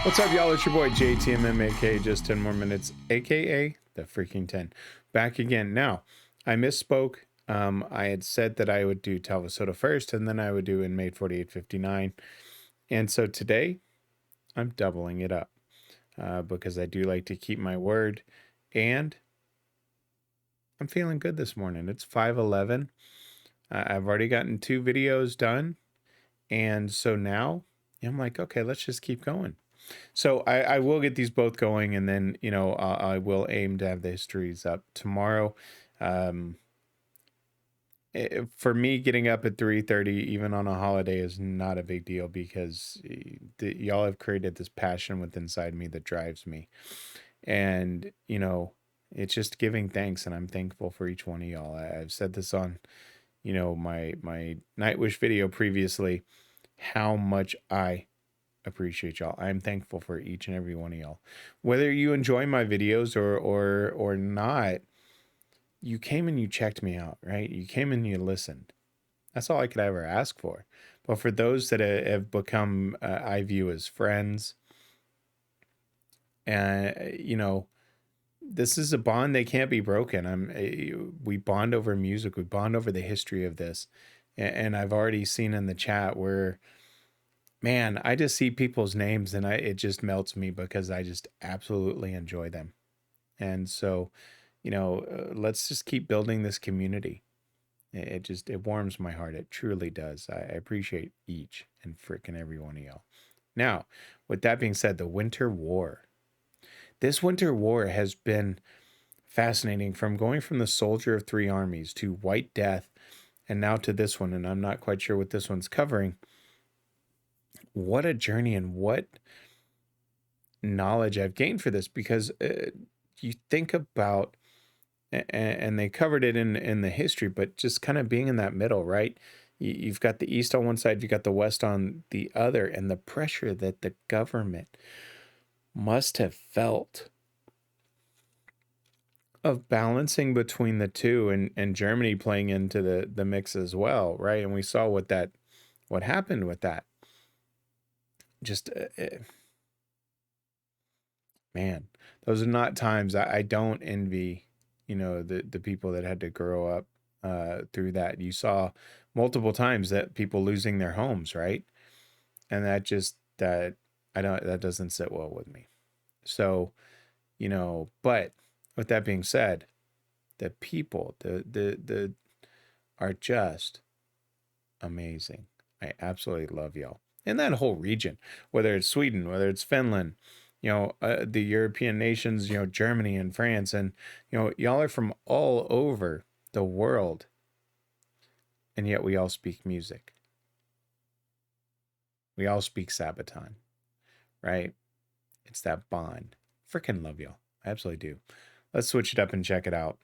What's up, y'all? It's your boy JTMM, aka Just 10 More Minutes, aka the Freaking 10. Back again. Now, I misspoke. I had said that I would do Talvisota first, and then I would do Inmate 4859. And so today, I'm doubling it up because I do like to keep my word. And I'm feeling good this morning. It's 5:11. I've already gotten 2 videos done. And so now I'm like, okay, let's just keep going. So I will get these both going, and then, you know, I will aim to have the histories up tomorrow. For me, getting up at 3:30, even on a holiday, is not a big deal because y'all have created this passion within inside me that drives me. And, you know, it's just giving thanks, and I'm thankful for each one of y'all. I've said this on, you know, my Nightwish video previously, how much I appreciate y'all. I'm thankful for each and every one of y'all. Whether you enjoy my videos or not, you came and you checked me out, right? You came and you listened. That's all I could ever ask for. But for those that have become, I view as friends, and you know, this is a bond that can't be broken. We bond over music. We bond over the history of this, and I've already seen in the chat where, man, I just see people's names and it just melts me because I just absolutely enjoy them. And so, you know, let's just keep building this community. It warms my heart. It truly does. I appreciate each and frickin' every one of y'all. Now, with that being said, the Winter War. This Winter War has been fascinating, from going from the Soldier of Three Armies to White Death and now to this one. And I'm not quite sure what this one's covering. What a journey, and what knowledge I've gained for this, because you think about, and they covered it in the history, but just kind of being in that middle, right? You've got the East on one side, you've got the West on the other, and the pressure that the government must have felt of balancing between the two, and Germany playing into the mix as well, right? And we saw what happened with that. Just man, those are not times I don't envy, you know, the people that had to grow up through that. You saw multiple times that people losing their homes, right? And that that doesn't sit well with me. So, you know, but with that being said, the people, the are just amazing. I absolutely love y'all. And that whole region, whether it's Sweden, whether it's Finland, you know, the European nations, you know, Germany and France, and, you know, y'all are from all over the world, and yet we all speak music. We all speak Sabaton, right? It's that bond. Freaking love y'all. I absolutely do. Let's switch it up and check it out.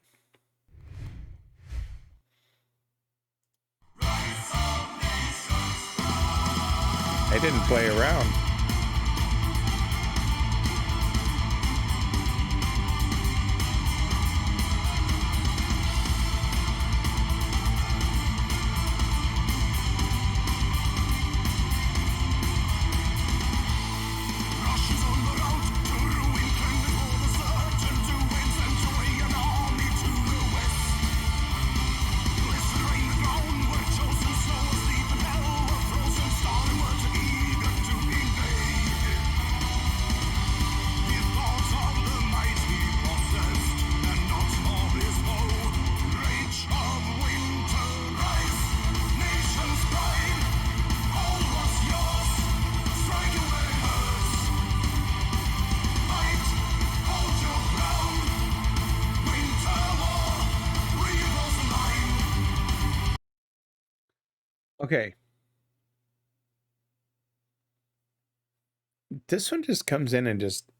I didn't play around. Okay. This one just comes in and just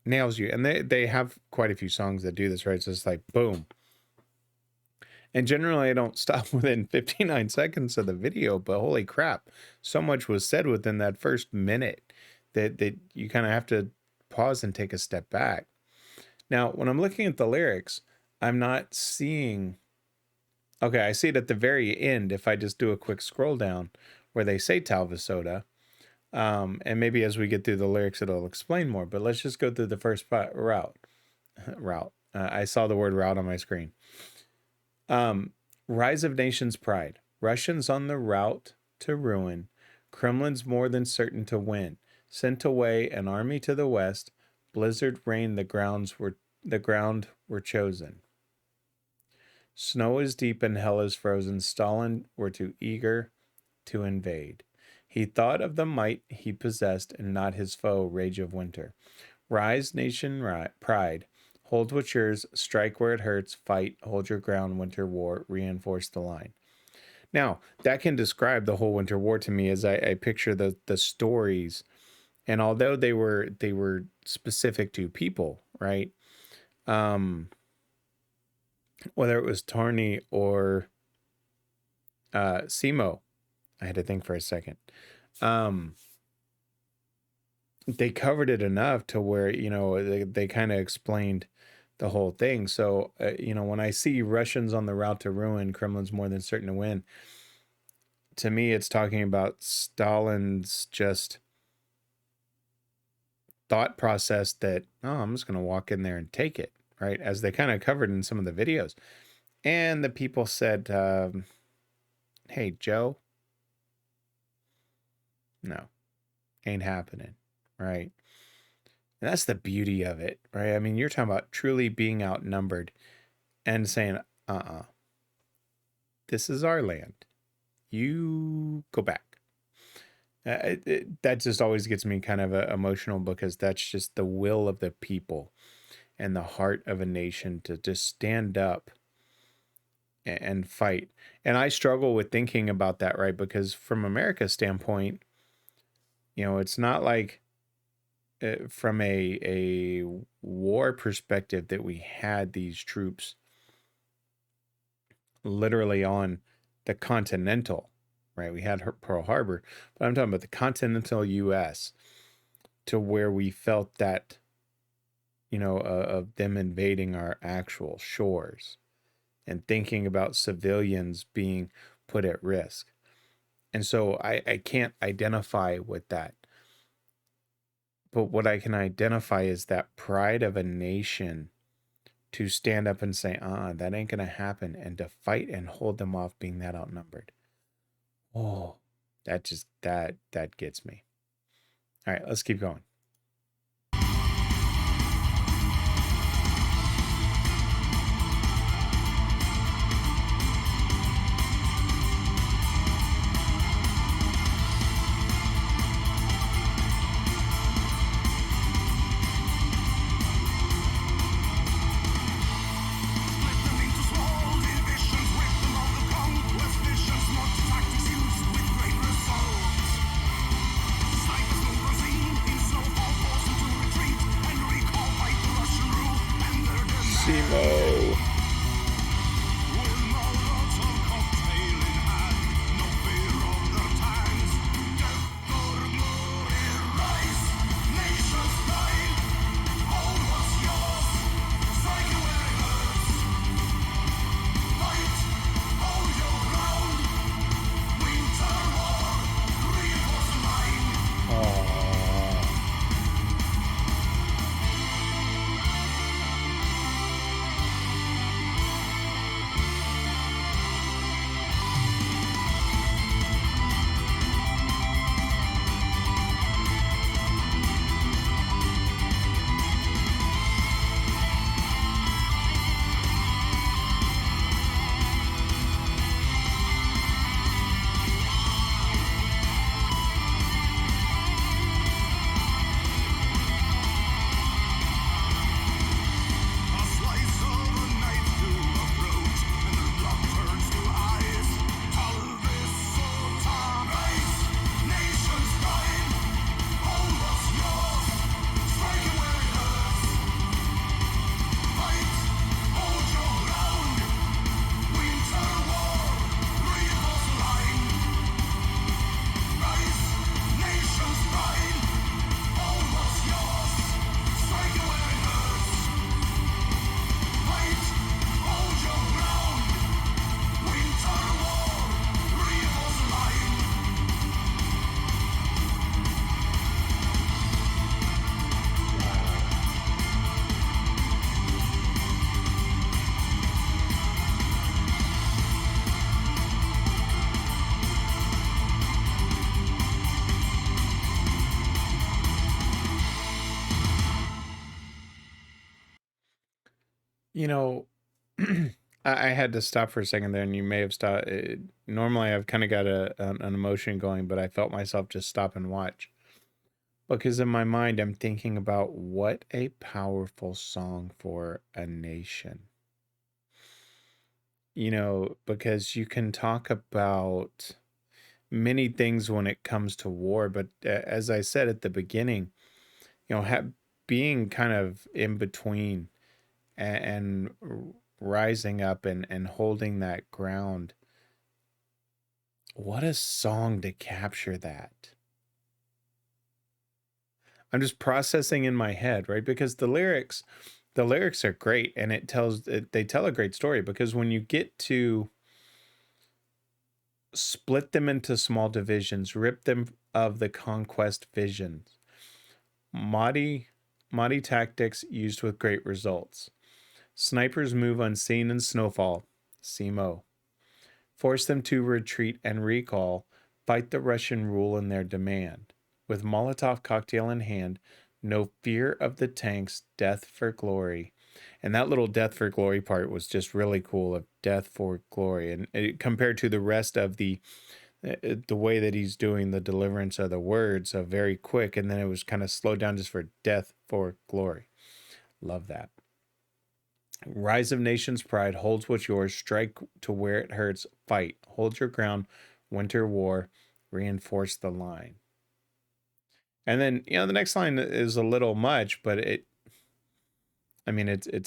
nails you. And they have quite a few songs that do this, right? So it's like, boom. And generally I don't stop within 59 seconds of the video, but holy crap, so much was said within that first minute that you kind of have to pause and take a step back. Now, when I'm looking at the lyrics, I'm not seeing, okay, I see it at the very end if I just do a quick scroll down where they say Talvisota. And maybe as we get through the lyrics, it'll explain more. But let's just go through the first route. Route. I saw the word route on my screen. Rise of nations' pride. Russians on the route to ruin. Kremlin's more than certain to win. Sent away an army to the west. Blizzard reigned. The ground were chosen. Snow is deep and hell is frozen. Stalin were too eager to invade. He thought of the might he possessed and not his foe, rage of winter. Rise, nation, pride. Hold what's yours, strike where it hurts, fight, hold your ground, winter war, reinforce the line. Now, that can describe the whole winter war to me as I picture the stories. And although they were specific to people, right? Whether it was Tarny or Simo, I had to think for a second. They covered it enough to where, they kind of explained the whole thing. So, when I see Russians on the route to ruin, Kremlin's more than certain to win, to me, it's talking about Stalin's just thought process that, I'm just going to walk in there and take it, right? As they kind of covered in some of the videos. And the people said, hey, Joe, no, ain't happening, right? And that's the beauty of it, right? I mean, you're talking about truly being outnumbered and saying, this is our land. You go back. That just always gets me kind of emotional, because that's just the will of the people and the heart of a nation to just stand up and fight. And I struggle with thinking about that, right? Because from America's standpoint, it's not like from a war perspective that we had these troops literally on the continental, right? We had Pearl Harbor, but I'm talking about the continental U.S. to where we felt that, of them invading our actual shores and thinking about civilians being put at risk. And so I can't identify with that. But what I can identify is that pride of a nation to stand up and say, that ain't going to happen, and to fight and hold them off being that outnumbered. Oh, that gets me. All right, let's keep going. You know, I had to stop for a second there, and you may have stopped. Normally, I've kind of got an emotion going, but I felt myself just stop and watch because in my mind, I'm thinking about what a powerful song for a nation. Because you can talk about many things when it comes to war, but as I said at the beginning, being kind of in between and rising up and holding that ground. What a song to capture that. I'm just processing in my head, right? Because the lyrics are great, and they tell a great story, because when you get to split them into small divisions, rip them of the conquest visions, Mahdi Mahdi tactics used with great results. Snipers move unseen in snowfall. SEMO. Force them to retreat and recall. Fight the Russian rule in their demand. With Molotov cocktail in hand, no fear of the tanks, death for glory. And that little death for glory part was just really cool, of death for glory. And compared to the rest of the way that he's doing the deliverance of the words, very quick, and then it was kind of slowed down just for death for glory. Love that. Rise of Nations Pride holds what's yours. Strike to where it hurts. Fight. Hold your ground. Winter War. Reinforce the line. And then, the next line is a little much, but it's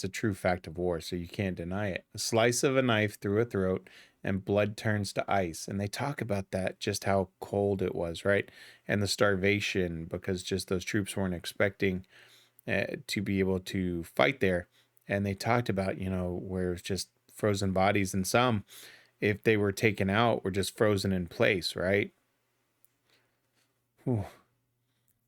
a true fact of war, so you can't deny it. A slice of a knife through a throat and blood turns to ice. And they talk about that, just how cold it was, right? And the starvation, because just those troops weren't expecting to be able to fight there. And they talked about, where it's just frozen bodies, and some, if they were taken out, were just frozen in place, right? Whew.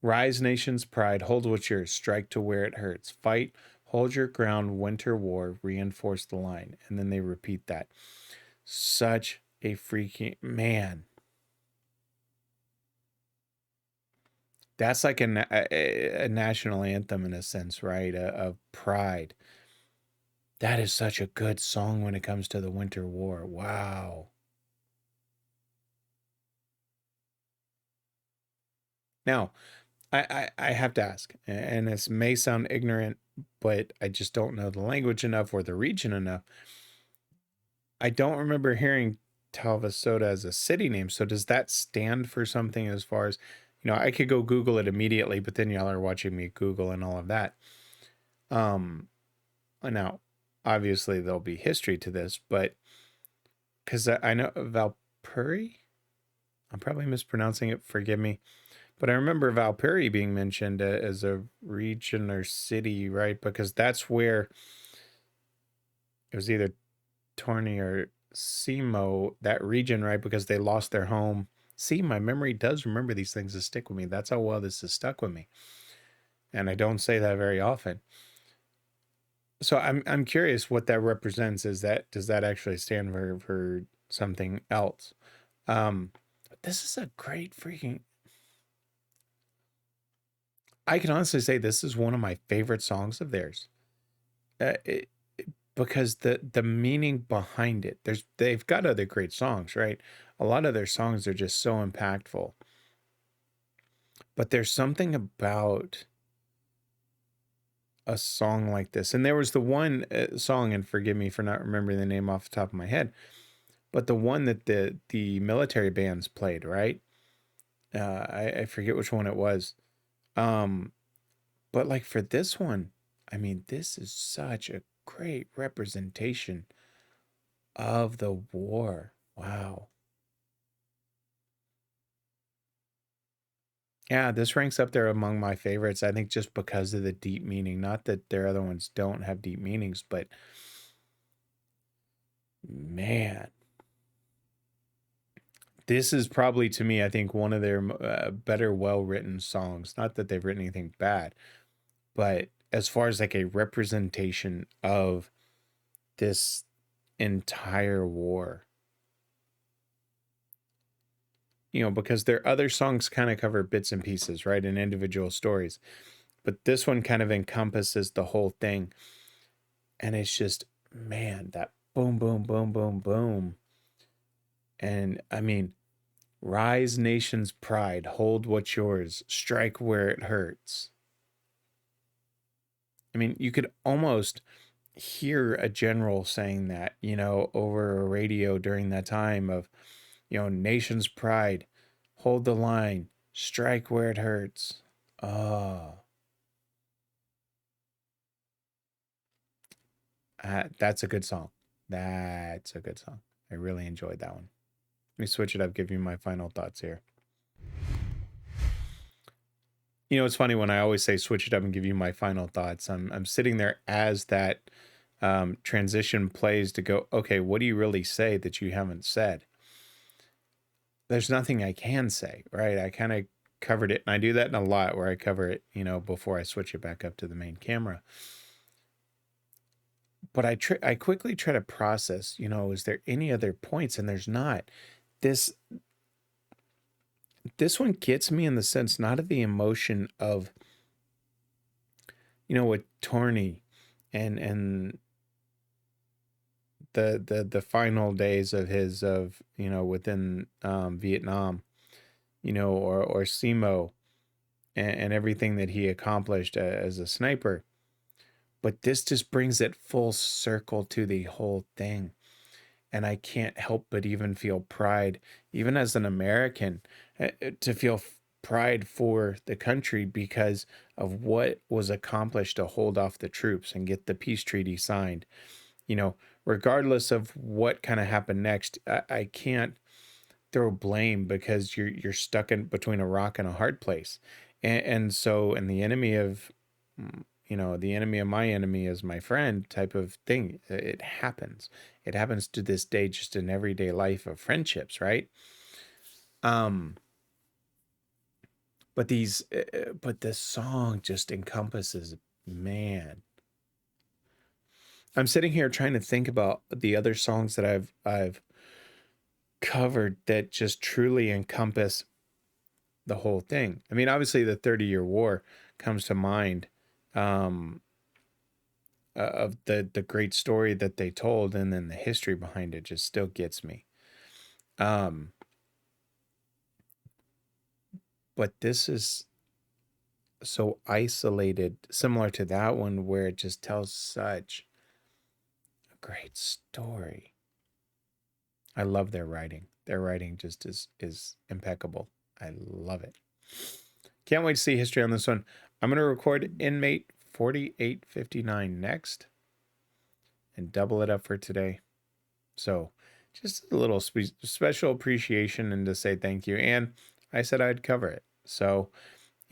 Rise, nation's pride, hold what's yours, strike to where it hurts, fight, hold your ground, winter war, reinforce the line. And then they repeat that. Such a freaking man. That's like a national anthem in a sense, right? Of pride. That is such a good song when it comes to the Winter War. Wow. Now, I have to ask, and this may sound ignorant, but I just don't know the language enough or the region enough. I don't remember hearing Talvisota as a city name. So does that stand for something, as far as, I could go Google it immediately, but then y'all are watching me Google and all of that. Now, obviously there'll be history to this, but because I know Valpuri, I'm probably mispronouncing it, forgive me. But I remember Valpuri being mentioned as a region or city, right? Because that's where it was either Torney or Simo, that region, right? Because they lost their home. See, my memory does remember these things to stick with me. That's how well this has stuck with me. And I don't say that very often. So I'm curious what that represents. Does that actually stand for something else? But this is a great freaking, I can honestly say this is one of my favorite songs of theirs. Because the meaning behind it, they've got other great songs, right? A lot of their songs are just so impactful. But there's something about a song like this. And there was the one song, and forgive me for not remembering the name off the top of my head, but the one that the military bands played, right? I forget which one it was. But like for this one, this is such a great representation of the war. Wow. Yeah, this ranks up there among my favorites. I think just because of the deep meaning. Not that their other ones don't have deep meanings, but man, this is probably, to me, I think, one of their better, well-written songs. Not that they've written anything bad, but as far as like a representation of this entire war, because their other songs kind of cover bits and pieces, right, and individual stories, but this one kind of encompasses the whole thing. And it's just, man, that boom, boom, boom, boom, boom. And I mean, rise nation's pride, hold what's yours, strike where it hurts. I mean, you could almost hear a general saying that, over a radio during that time of, nation's pride, hold the line, strike where it hurts. Oh, that's a good song. That's a good song. I really enjoyed that one. Let me switch it up, give you my final thoughts here. It's funny when I always say switch it up and give you my final thoughts. I'm sitting there as that transition plays to go, okay, what do you really say that you haven't said? There's nothing I can say, right? I kind of covered it, and I do that in a lot where I cover it, before I switch it back up to the main camera. But I quickly try to process, is there any other points? And there's not. This one gets me in the sense not of the emotion of, with Torny and the final days of his within Vietnam, or Simo and everything that he accomplished as a sniper. But this just brings it full circle to the whole thing. And I can't help but even feel pride, even as an American, to feel pride for the country because of what was accomplished to hold off the troops and get the peace treaty signed. Regardless of what kind of happened next, I can't throw blame because you're stuck in between a rock and a hard place. And so, and the enemy of, the enemy of my enemy is my friend type of thing. It happens. It happens to this day, just in everyday life of friendships, right? But this song just encompasses, man. I'm sitting here trying to think about the other songs that I've covered that just truly encompass the whole thing. I mean, obviously the 30-Year War comes to mind, of the great story that they told, and then the history behind it just still gets me. But this is so isolated, similar to that one, where it just tells such a great story. I love their writing. Their writing just is impeccable. I love it. Can't wait to see history on this one. I'm going to record Inmate 4859 next and double it up for today. So just a little special appreciation and to say thank you. And I said I'd cover it. So,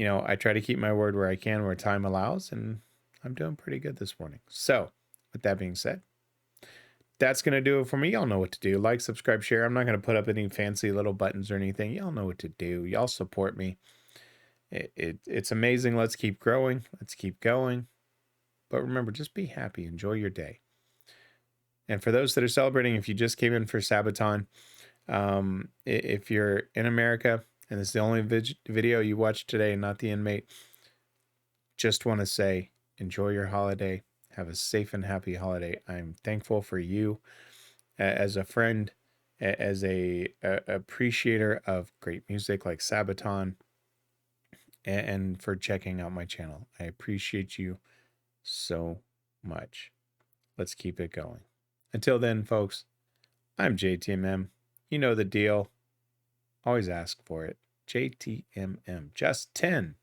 I try to keep my word where I can, where time allows, and I'm doing pretty good this morning. So with that being said, that's going to do it for me. Y'all know what to do. Like, subscribe, share. I'm not going to put up any fancy little buttons or anything. Y'all know what to do. Y'all support me. It's amazing. Let's keep growing. Let's keep going. But remember, just be happy. Enjoy your day. And for those that are celebrating, if you just came in for Sabaton, if you're in America and it's the only video you watched today and not the Inmate, just want to say, enjoy your holiday. Have a safe and happy holiday. I'm thankful for you as a friend, as a appreciator of great music like Sabaton, and for checking out my channel. I appreciate you so much. Let's keep it going. Until then, folks, I'm JTMM. You know the deal. Always ask for it. JTMM. Just 10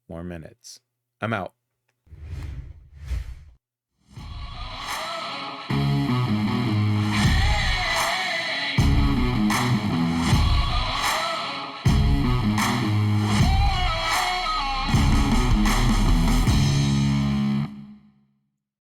more minutes. I'm out.